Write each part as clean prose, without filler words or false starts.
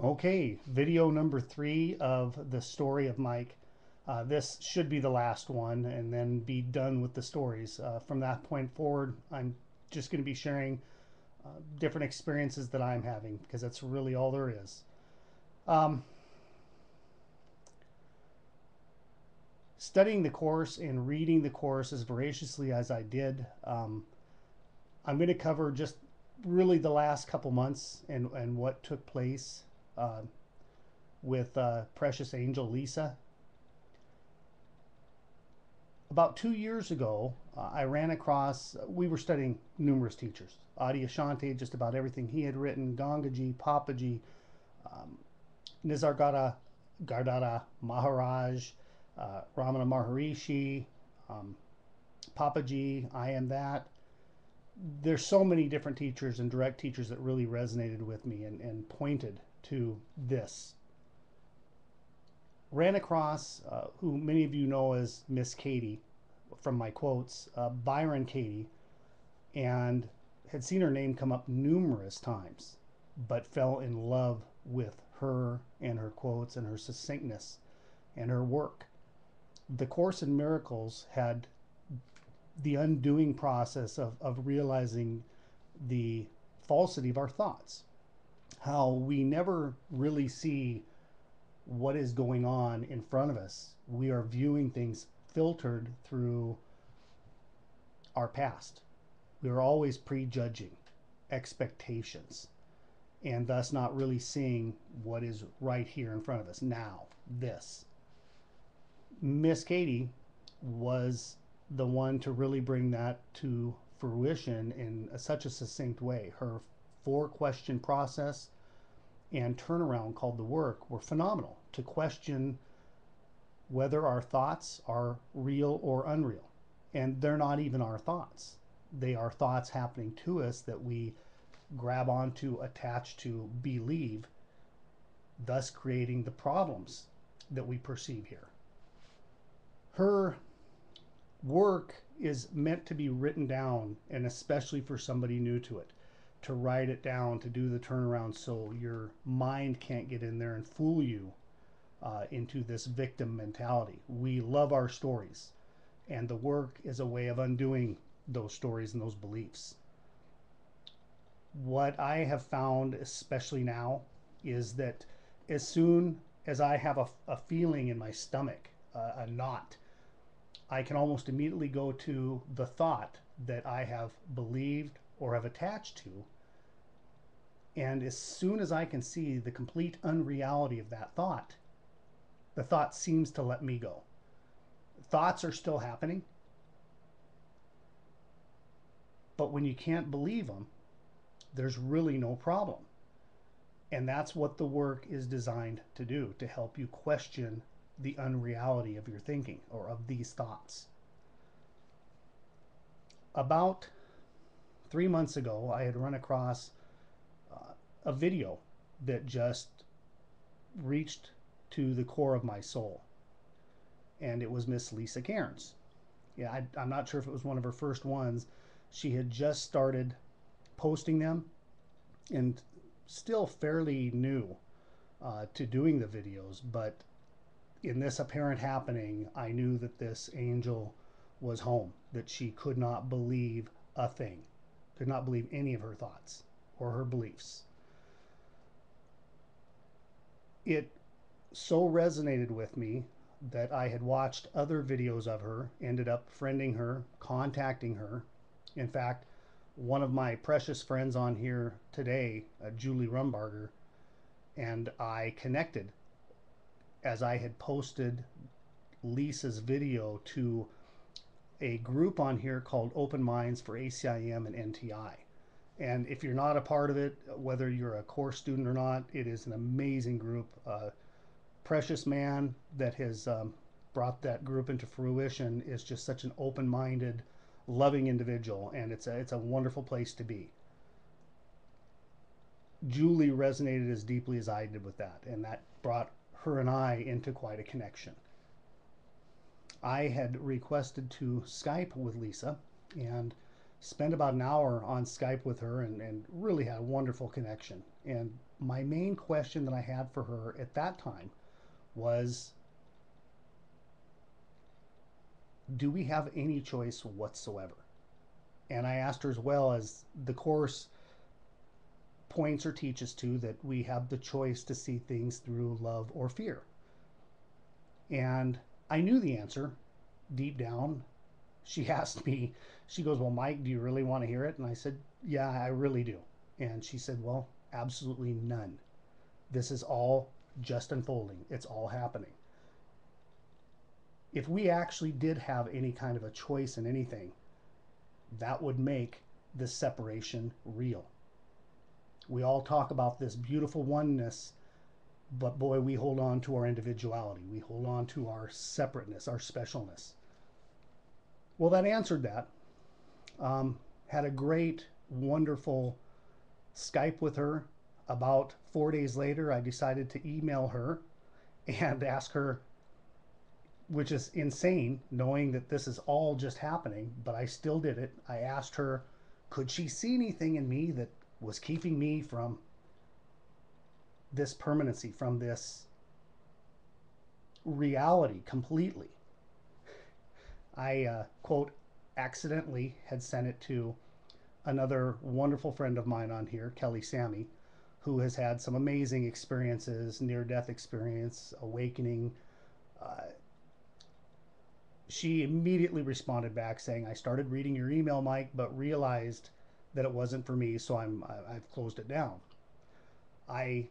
Okay, video number 3 of the story of Mike. This should be the last one and then be done with the stories. From that point forward, I'm just going to be sharing different experiences that I'm having because that's really all there is. Um, Studying the course and reading the course as voraciously as I did, I'm going to cover just really the last couple months and what took place uh, with Precious Angel Lisa. About 2 years ago, I ran across, we were studying numerous teachers. Adi Ashante, just about everything he had written, Gangaji, Papaji, um, Nisargadatta Gardada Maharaj, Ramana Maharishi, um, Papaji, I Am That. There's so many different teachers and direct teachers that really resonated with me and pointed to this. Ran across who many of you know as Miss Katie from my quotes, Byron Katie, and had seen her name come up numerous times, but fell in love with her and her quotes and her succinctness and her work. The Course in Miracles had the undoing process of realizing the falsity of our thoughts, how we never really see what is going on in front of us. We are viewing things filtered through our past. We are always prejudging expectations and thus not really seeing what is right here in front of us now. This. Miss Katie was the one to really bring that to fruition in such a succinct way. Her 4 question process and turnaround called the work were phenomenal to question whether our thoughts are real or unreal. And they're not even our thoughts. They are thoughts happening to us that we grab onto, attach to, believe, thus creating the problems that we perceive here. Her work is meant to be written down, and especially for somebody new to it, to write it down, to do the turnaround so your mind can't get in there and fool you into this victim mentality. We love our stories, and the work is a way of undoing those stories and those beliefs. What I have found, especially now, is that as soon as I have a feeling in my stomach, a knot, I can almost immediately go to the thought that I have believed or have attached to. And as soon as I can see the complete unreality of that thought, the thought seems to let me go. Thoughts are still happening, but when you can't believe them, there's really no problem. And that's what the work is designed to do, to help you question the unreality of your thinking or of these thoughts. About 3 months ago, I had run across a video that just reached to the core of my soul. And it was Miss Lisa Cairns. Yeah, I'm not sure if it was one of her first ones. She had just started posting them and still fairly new to doing the videos. But in this apparent happening, I knew that this angel was home, that she could not believe a thing, could not believe any of her thoughts or her beliefs. It so resonated with me that I had watched other videos of her, ended up friending her, contacting her. In fact, one of my precious friends on here today, Julie Rumbarger, and I connected as I had posted Lisa's video to a group on here called Open Minds for ACIM and NTI. And if you're not a part of it, whether you're a course student or not, it is an amazing group. Precious man that has brought that group into fruition is just such an open-minded, loving individual, and it's a wonderful place to be. Julie resonated as deeply as I did with that, and that brought her and I into quite a connection. I had requested to Skype with Lisa, and spent about an hour on Skype with her and really had a wonderful connection. And my main question that I had for her at that time was, do we have any choice whatsoever? And I asked her, as well as the course points or teaches to, that we have the choice to see things through love or fear. And I knew the answer deep down. She asked me, she goes, well, Mike, do you really want to hear it? And I said, yeah, I really do. And she said, well, absolutely none. This is all just unfolding. It's all happening. If we actually did have any kind of a choice in anything, that would make this separation real. We all talk about this beautiful oneness, but boy, we hold on to our individuality. We hold on to our separateness, our specialness. Well, that answered that. Had a great, wonderful Skype with her. About 4 days later, I decided to email her and ask her, which is insane, knowing that this is all just happening, but I still did it. I asked her, could she see anything in me that was keeping me from this permanency, from this reality completely? I, quote, accidentally had sent it to another wonderful friend of mine on here, Kelly Sammy, who has had some amazing experiences, near-death experience, awakening. Uh, she immediately responded back saying, I started reading your email, Mike, but realized that it wasn't for me, so I've closed it down. I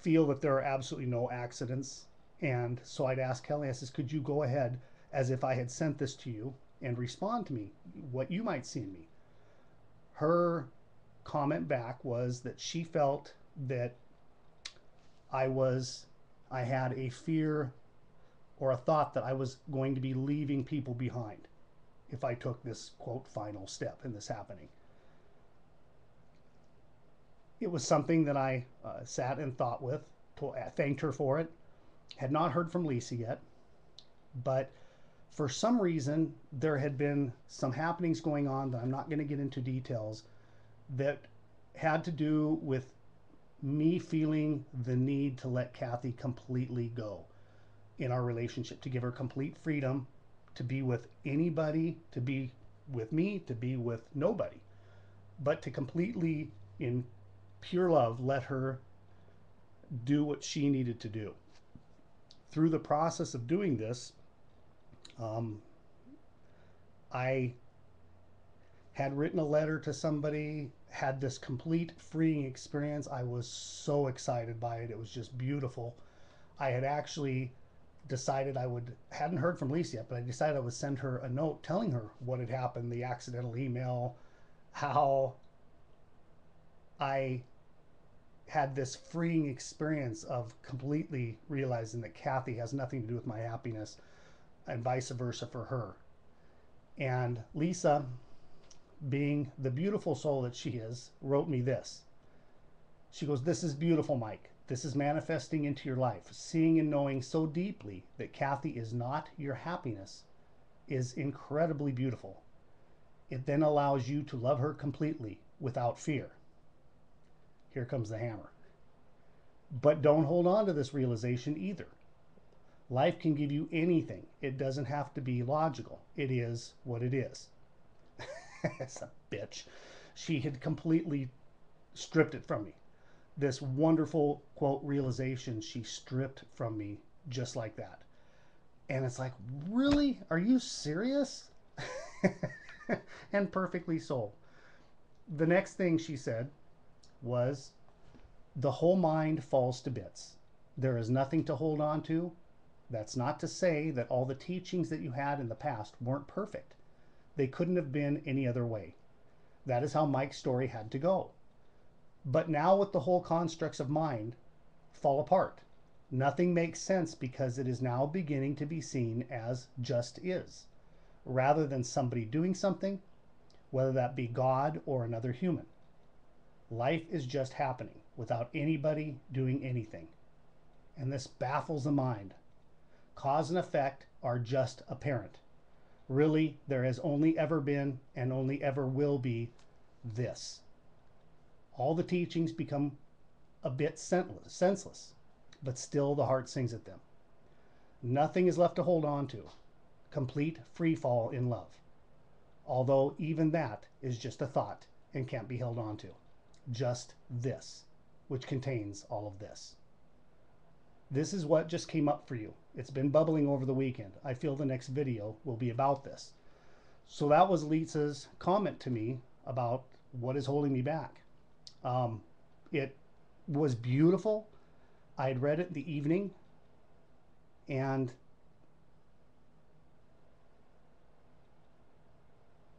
feel that there are absolutely no accidents. And so I'd ask Kelly, I says, could you go ahead as if I had sent this to you and respond to me, what you might see in me? Her comment back was that she felt that I had a fear or a thought that I was going to be leaving people behind if I took this, quote, final step in this happening. It was something that I sat and thought with, thanked her for it. Had not heard from Lisa yet, but for some reason, there had been some happenings going on that I'm not going to get into details, that had to do with me feeling the need to let Kathy completely go in our relationship, to give her complete freedom to be with anybody, to be with me, to be with nobody, but to completely, in pure love, let her do what she needed to do. Through the process of doing this, I had written a letter to somebody, had this complete freeing experience. I was so excited by it. It was just beautiful. I had actually decided hadn't heard from Lisa yet, but I decided I would send her a note telling her what had happened, the accidental email, how I had this freeing experience of completely realizing that Kathy has nothing to do with my happiness, and vice versa for her. And Lisa, being the beautiful soul that she is, wrote me this. She goes, this is beautiful, Mike. This is manifesting into your life. Seeing and knowing so deeply that Kathy is not your happiness is incredibly beautiful. It then allows you to love her completely without fear. Here comes the hammer. But don't hold on to this realization either. Life can give you anything. It doesn't have to be logical. It is what it is. It's a bitch. She had completely stripped it from me. This wonderful, quote, realization she stripped from me just like that. And it's like, really? Are you serious? And perfectly so. The next thing she said was, the whole mind falls to bits. There is nothing to hold on to. That's not to say that all the teachings that you had in the past weren't perfect. They couldn't have been any other way. That is how Mike's story had to go. But now, with the whole constructs of mind fall apart, nothing makes sense because it is now beginning to be seen as just is, rather than somebody doing something, whether that be God or another human. Life is just happening without anybody doing anything. And this baffles the mind. Cause and effect are just apparent. Really, there has only ever been and only ever will be this. All the teachings become a bit senseless, but still the heart sings at them. Nothing is left to hold on to. Complete free fall in love. Although even that is just a thought and can't be held on to. Just this, which contains all of this. This is what just came up for you. It's been bubbling over the weekend. I feel the next video will be about this. So that was Lisa's comment to me about what is holding me back. It was beautiful. I had read it in the evening, and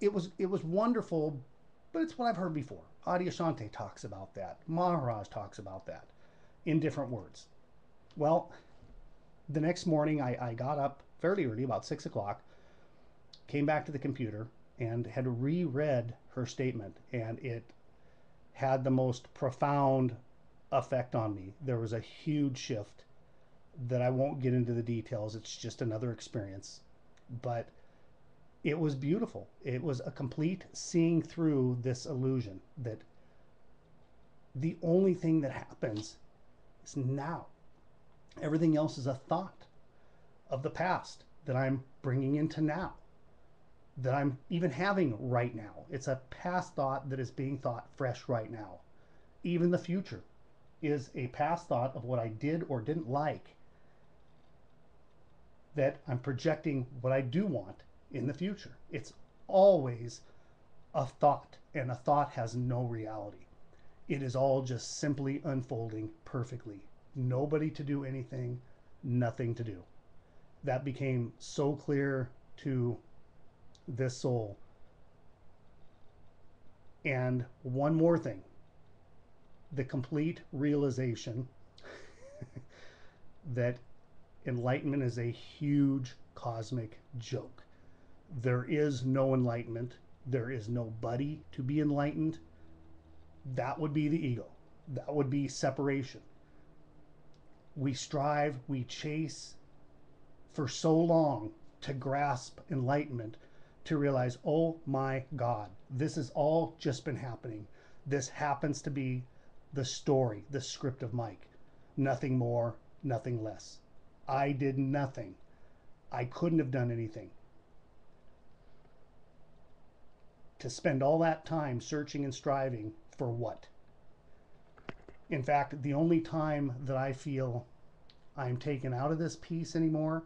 it was wonderful, but it's what I've heard before. Adyashanti talks about that. Maharaj talks about that in different words. Well, the next morning I got up fairly early, about 6 o'clock, came back to the computer and had reread her statement, and it had the most profound effect on me. There was a huge shift that I won't get into the details. It's just another experience. But it was beautiful. It was a complete seeing through this illusion that the only thing that happens is now. Everything else is a thought of the past that I'm bringing into now, that I'm even having right now. It's a past thought that is being thought fresh right now. Even the future is a past thought of what I did or didn't like, that I'm projecting what I do want in the future. It's always a thought, and a thought has no reality. It is all just simply unfolding perfectly. Nobody to do anything, nothing to do. That became so clear to this soul. And one more thing, the complete realization that enlightenment is a huge cosmic joke. There is no enlightenment. There is nobody to be enlightened. That would be the ego. That would be separation. We strive, we chase for so long to grasp enlightenment, to realize, oh my God, this has all just been happening. This happens to be the story, the script of Mike. Nothing more, nothing less. I did nothing. I couldn't have done anything. To spend all that time searching and striving for what? In fact, the only time that I feel I'm taken out of this piece anymore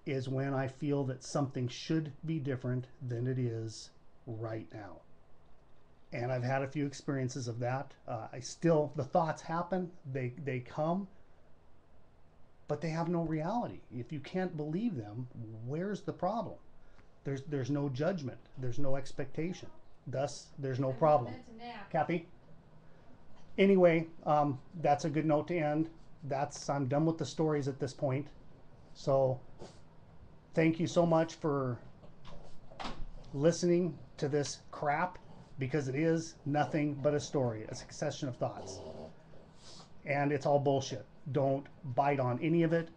is when I feel that something should be different than it is right now. And I've had a few experiences of that. The thoughts happen, they come, but they have no reality. If you can't believe them, where's the problem? There's no judgment. There's no expectation. Thus, there's no problem. Kathy? Anyway, that's a good note to end. I'm done with the stories at this point. So thank you so much for listening to this crap, because it is nothing but a story, a succession of thoughts. And it's all bullshit. Don't bite on any of it.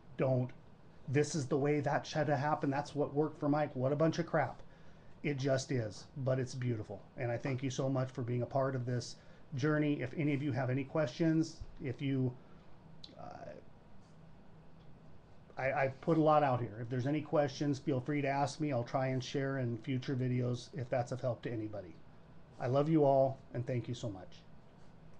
This is the way that should have happened. That's what worked for Mike. What a bunch of crap. It just is, but it's beautiful. And I thank you so much for being a part of this journey. If any of you have any questions, if you, I put a lot out here. If there's any questions, feel free to ask me. I'll try and share in future videos if that's of help to anybody. I love you all, and thank you so much.